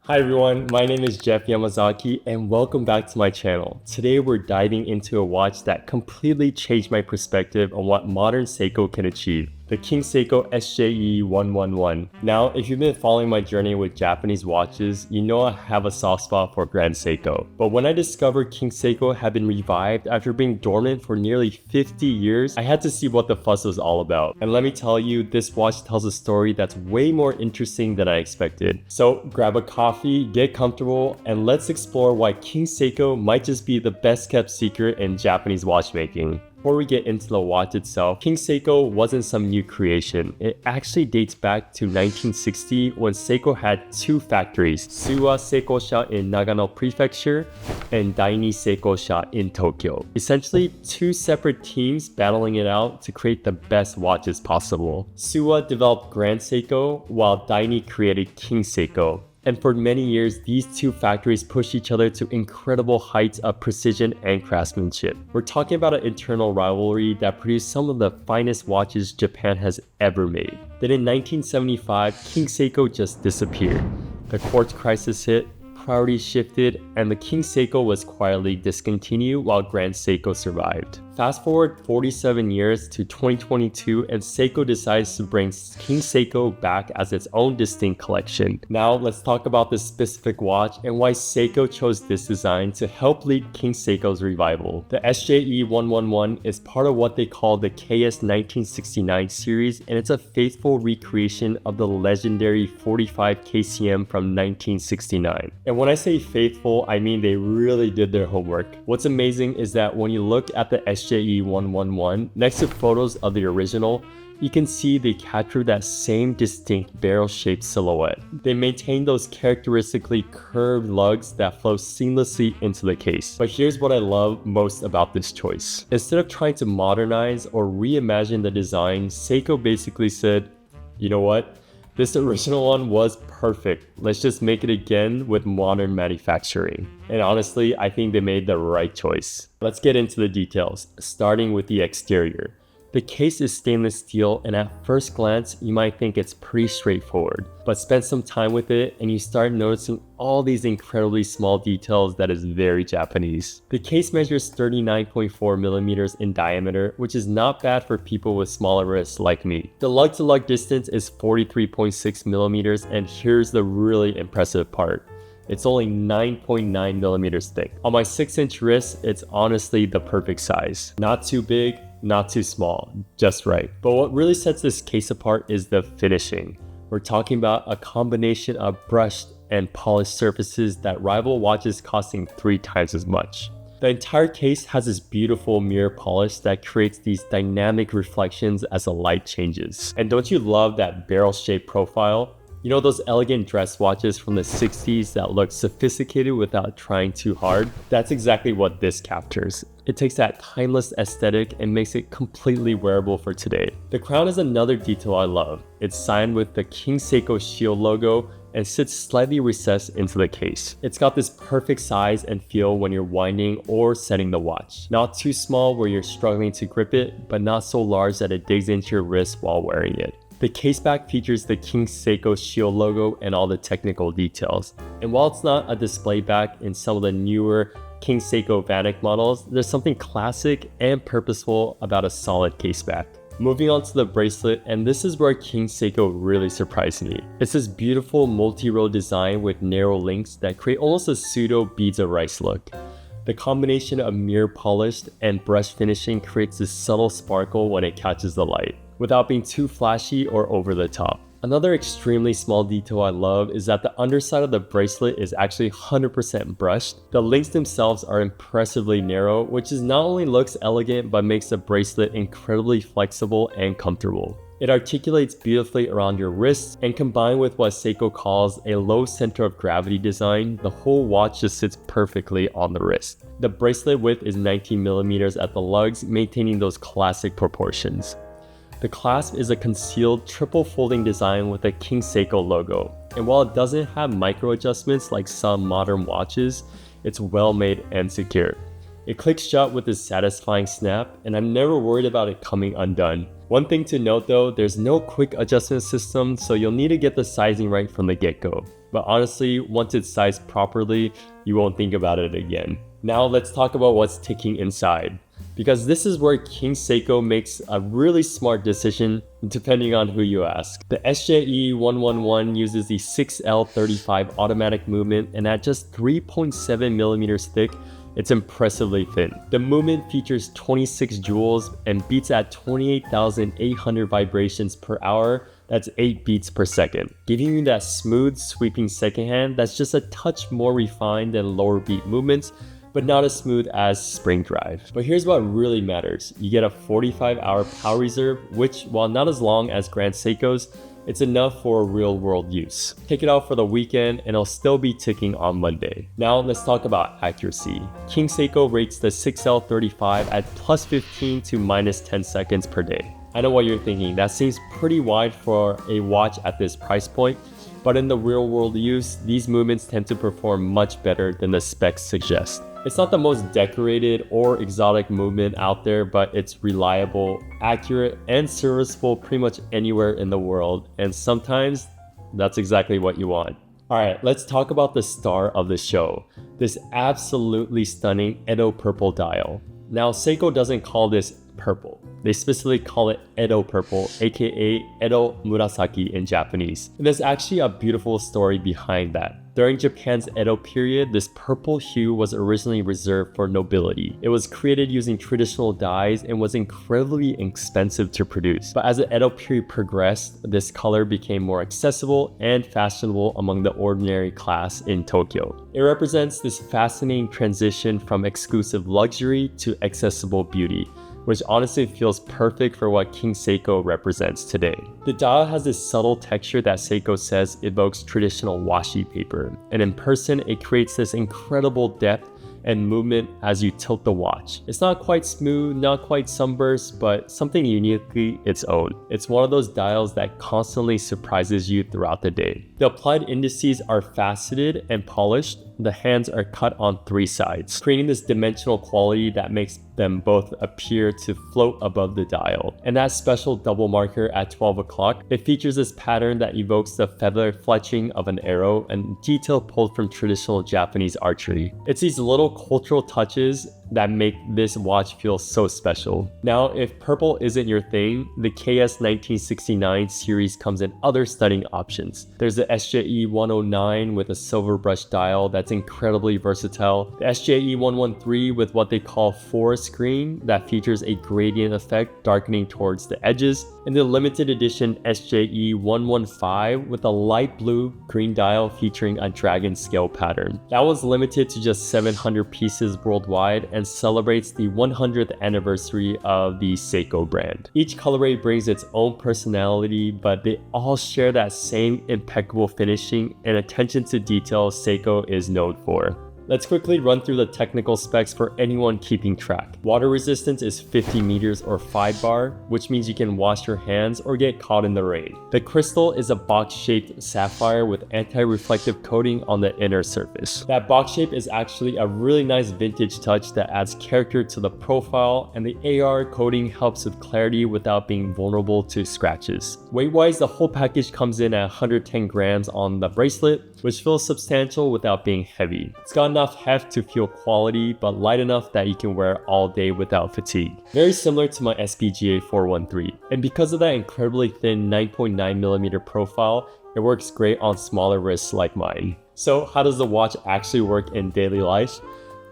Hi everyone, my name is Jeff Yamazaki and welcome back to my channel. Today we're diving into a watch that completely changed my perspective on what modern Seiko can achieve. The King Seiko SJE111. Now, if you've been following my journey with Japanese watches, you know I have a soft spot for Grand Seiko. But when I discovered King Seiko had been revived after being dormant for nearly 50 years, I had to see what the fuss was all about. And let me tell you, this watch tells a story that's way more interesting than I expected. So grab a coffee, get comfortable, and let's explore why King Seiko might just be the best kept secret in Japanese watchmaking. Before we get into the watch itself, King Seiko wasn't some new creation. It actually dates back to 1960 when Seiko had two factories, Suwa Seiko-sha in Nagano Prefecture and Daini Seiko-sha in Tokyo. Essentially, two separate teams battling it out to create the best watches possible. Suwa developed Grand Seiko while Daini created King Seiko. And for many years, these two factories pushed each other to incredible heights of precision and craftsmanship. We're talking about an internal rivalry that produced some of the finest watches Japan has ever made. Then in 1975, King Seiko just disappeared. The quartz crisis hit, priorities shifted, and the King Seiko was quietly discontinued while Grand Seiko survived. Fast forward 47 years to 2022 and Seiko decides to bring King Seiko back as its own distinct collection. Now let's talk about this specific watch and why Seiko chose this design to help lead King Seiko's revival. The SJE111 is part of what they call the KS1969 series, and it's a faithful recreation of the legendary 45 KCM from 1969. And when I say faithful, I mean they really did their homework. What's amazing is that when you look at the SJE111 next to photos of the original, you can see they captured that same distinct barrel-shaped silhouette. They maintain those characteristically curved lugs that flow seamlessly into the case. But here's what I love most about this choice. Instead of trying to modernize or reimagine the design, Seiko basically said, you know what? This original one was perfect. Let's just make it again with modern manufacturing. And honestly, I think they made the right choice. Let's get into the details, starting with the exterior. The case is stainless steel, and at first glance, you might think it's pretty straightforward. But spend some time with it and you start noticing all these incredibly small details that is very Japanese. The case measures 39.4 millimeters in diameter, which is not bad for people with smaller wrists like me. The lug-to-lug distance is 43.6 millimeters, and here's the really impressive part. It's only 9.9 millimeters thick. On my 6-inch wrist, it's honestly the perfect size. Not too big, not too small, just right. But what really sets this case apart is the finishing. We're talking about a combination of brushed and polished surfaces that rival watches costing 3 times as much. The entire case has this beautiful mirror polish that creates these dynamic reflections as the light changes. And don't you love that barrel-shaped profile? You know those elegant dress watches from the 60s that look sophisticated without trying too hard? That's exactly what this captures. It takes that timeless aesthetic and makes it completely wearable for today. The crown is another detail I love. It's signed with the King Seiko shield logo and sits slightly recessed into the case. It's got this perfect size and feel when you're winding or setting the watch. Not too small where you're struggling to grip it, but not so large that it digs into your wrist while wearing it. The caseback features the King Seiko shield logo and all the technical details. And while it's not a display back in some of the newer King Seiko VANAC models, there's something classic and purposeful about a solid caseback. Moving on to the bracelet, and this is where King Seiko really surprised me. It's this beautiful multi-row design with narrow links that create almost a pseudo beads of rice look. The combination of mirror polished and brush finishing creates this subtle sparkle when it catches the light, without being too flashy or over the top. Another extremely small detail I love is that the underside of the bracelet is actually 100% brushed. The links themselves are impressively narrow, which not only looks elegant but makes the bracelet incredibly flexible and comfortable. It articulates beautifully around your wrists, and combined with what Seiko calls a low center of gravity design, the whole watch just sits perfectly on the wrist. The bracelet width is 19 millimeters at the lugs, maintaining those classic proportions. The clasp is a concealed triple folding design with a King Seiko logo, and while it doesn't have micro adjustments like some modern watches, it's well made and secure. It clicks shut with a satisfying snap, and I'm never worried about it coming undone. One thing to note though, there's no quick adjustment system, so you'll need to get the sizing right from the get-go. but honestly, once it's sized properly, you won't think about it again. Now let's talk about what's ticking inside, because this is where King Seiko makes a really smart decision depending on who you ask. The SJE111 uses the 6L35 automatic movement, and at just 3.7 millimeters thick, it's impressively thin. The movement features 26 joules and beats at 28,800 vibrations per hour. That's 8 beats per second, giving you that smooth, sweeping second hand that's just a touch more refined than lower beat movements, but not as smooth as spring drive. But here's what really matters. You get a 45-hour power reserve, which, while not as long as Grand Seiko's, it's enough for real-world use. Take it out for the weekend and it'll still be ticking on Monday. Now let's talk about accuracy. King Seiko rates the 6L35 at plus 15 to minus 10 seconds per day. I know what you're thinking, that seems pretty wide for a watch at this price point, but in the real-world use, these movements tend to perform much better than the specs suggest. It's not the most decorated or exotic movement out there, but it's reliable, accurate, and serviceable pretty much anywhere in the world, and sometimes that's exactly what you want. Alright, let's talk about the star of the show, this absolutely stunning Edo purple dial. Now, Seiko doesn't call this purple. They specifically call it Edo purple, aka Edo Murasaki in Japanese. And there's actually a beautiful story behind that. During Japan's Edo period, this purple hue was originally reserved for nobility. It was created using traditional dyes and was incredibly expensive to produce. But as the Edo period progressed, this color became more accessible and fashionable among the ordinary class in Tokyo. It represents this fascinating transition from exclusive luxury to accessible beauty, which honestly feels perfect for what King Seiko represents today. The dial has this subtle texture that Seiko says evokes traditional washi paper, and in person it creates this incredible depth and movement as you tilt the watch. It's not quite smooth, not quite sunburst, but something uniquely its own. It's one of those dials that constantly surprises you throughout the day. The applied indices are faceted and polished. The hands are cut on 3 sides, creating this dimensional quality that makes them both appear to float above the dial. And that special double marker at 12 o'clock, it features this pattern that evokes the feather fletching of an arrow and detail pulled from traditional Japanese archery. It's these little cultural touches that make this watch feel so special. Now, if purple isn't your thing, the KS1969 series comes in other stunning options. There's the SJE109 with a silver brush dial that's incredibly versatile, the SJE113 with what they call forest green that features a gradient effect darkening towards the edges, and the limited edition SJE115 with a light blue green dial featuring a dragon scale pattern. That was limited to just 700 pieces worldwide and celebrates the 100th anniversary of the Seiko brand. Each colorway brings its own personality, but they all share that same impeccable finishing and attention to detail Seiko is known for. Let's quickly run through the technical specs for anyone keeping track. Water resistance is 50 meters or 5 bar, which means you can wash your hands or get caught in the rain. The crystal is a box-shaped sapphire with anti-reflective coating on the inner surface. That box shape is actually a really nice vintage touch that adds character to the profile, and the AR coating helps with clarity without being vulnerable to scratches. Weight-wise, the whole package comes in at 110 grams on the bracelet, which feels substantial without being heavy. It's got enough heft to feel quality, but light enough that you can wear all day without fatigue. Very similar to my SPGA 413. And because of that incredibly thin 9.9mm profile, it works great on smaller wrists like mine. So how does the watch actually work in daily life?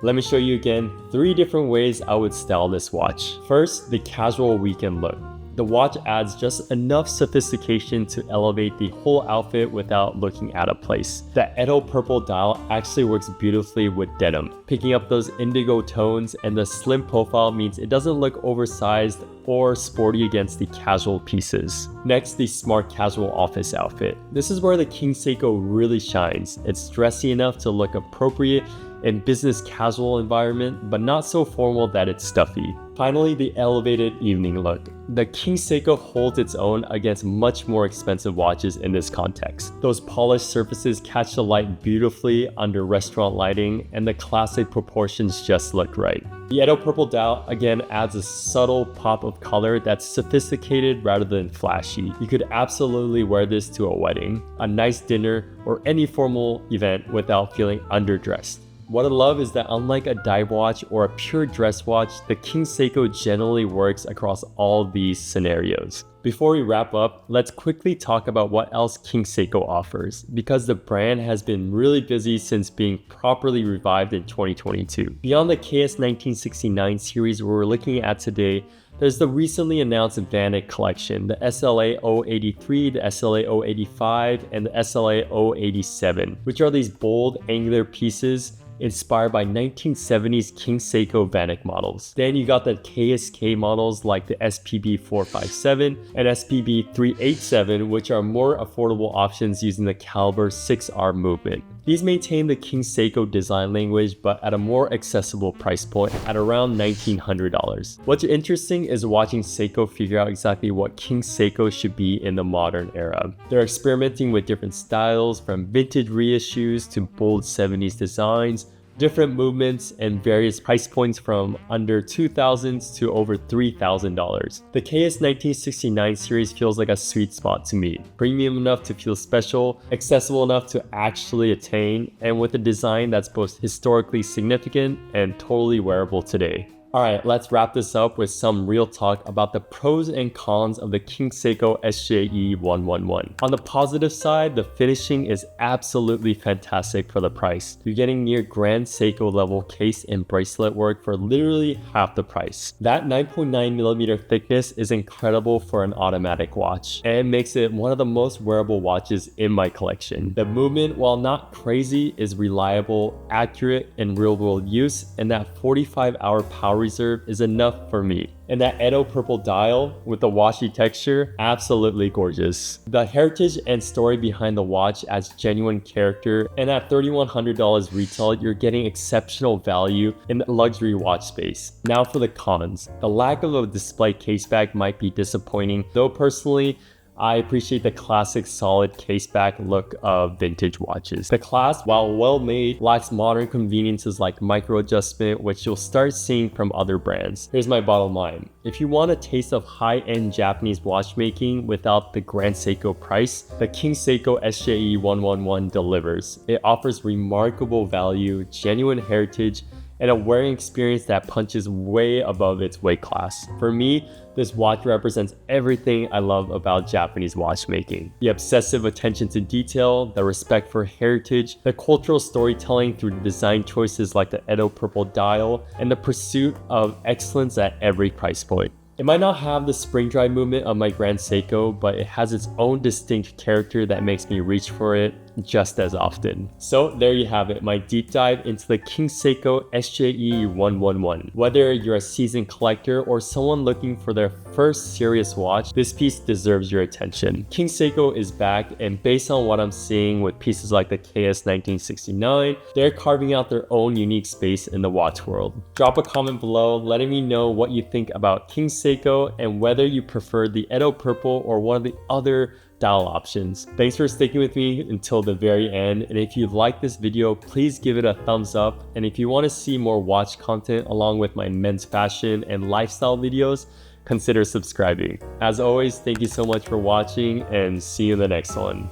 Let me show you again 3 different ways I would style this watch. First, the casual weekend look. The watch adds just enough sophistication to elevate the whole outfit without looking out of place. The Edo purple dial actually works beautifully with denim, picking up those indigo tones, and the slim profile means it doesn't look oversized or sporty against the casual pieces. Next, the smart casual office outfit. This is where the King Seiko really shines. It's dressy enough to look appropriate in business casual environment, but not so formal that it's stuffy. Finally, the elevated evening look. The King Seiko holds its own against much more expensive watches in this context. Those polished surfaces catch the light beautifully under restaurant lighting, and the classic proportions just look right. The Edo purple dial again adds a subtle pop of color that's sophisticated rather than flashy. You could absolutely wear this to a wedding, a nice dinner, or any formal event without feeling underdressed. What I love is that unlike a dive watch or a pure dress watch, the King Seiko generally works across all these scenarios. Before we wrap up, let's quickly talk about what else King Seiko offers, because the brand has been really busy since being properly revived in 2022. Beyond the KS1969 series we're looking at today, there's the recently announced VANAC collection, the SLA-083, the SLA-085, and the SLA-087, which are these bold, angular pieces inspired by 1970s King Seiko VANAC models. Then you got the KSK models like the SPB457 and SPB387, which are more affordable options using the caliber 6R movement. These maintain the King Seiko design language, but at a more accessible price point at around $1,900. What's interesting is watching Seiko figure out exactly what King Seiko should be in the modern era. They're experimenting with different styles, from vintage reissues to bold 70s designs, different movements, and various price points from under $2,000 to over $3,000. The KS1969 series feels like a sweet spot to me. Premium enough to feel special, accessible enough to actually attain, and with a design that's both historically significant and totally wearable today. Alright, let's wrap this up with some real talk about the pros and cons of the King Seiko SJE111. On the positive side, the finishing is absolutely fantastic for the price. You're getting near Grand Seiko level case and bracelet work for literally half the price. That 9.9mm thickness is incredible for an automatic watch, and makes it one of the most wearable watches in my collection. The movement, while not crazy, is reliable, accurate in real-world use, and that 45-hour power reserve is enough for me. And that Edo purple dial with the washy texture, absolutely gorgeous. The heritage and story behind the watch adds genuine character, and at $3,100 retail, you're getting exceptional value in the luxury watch space. Now for the cons. The lack of a display case back might be disappointing, though personally, I appreciate the classic solid caseback look of vintage watches. The clasp, while well made, lacks modern conveniences like micro adjustment, which you'll start seeing from other brands. Here's my bottom line. If you want a taste of high-end Japanese watchmaking without the Grand Seiko price, the King Seiko SJE111 delivers. It offers remarkable value, genuine heritage, and a wearing experience that punches way above its weight class. For me, this watch represents everything I love about Japanese watchmaking. The obsessive attention to detail, the respect for heritage, the cultural storytelling through design choices like the Edo purple dial, and the pursuit of excellence at every price point. It might not have the spring drive movement of my Grand Seiko, but it has its own distinct character that makes me reach for it just as often. So there you have it, my deep dive into the King Seiko SJE111. Whether you're a seasoned collector or someone looking for their first serious watch, this piece deserves your attention. King Seiko is back, and based on what I'm seeing with pieces like the KS1969, they're carving out their own unique space in the watch world. Drop a comment below letting me know what you think about King Seiko and whether you prefer the Edo purple or one of the other dial options. Thanks for sticking with me until the very end, and if you like this video, please give it a thumbs up, and if you want to see more watch content along with my men's fashion and lifestyle videos, consider subscribing. As always, thank you so much for watching, and see you in the next one.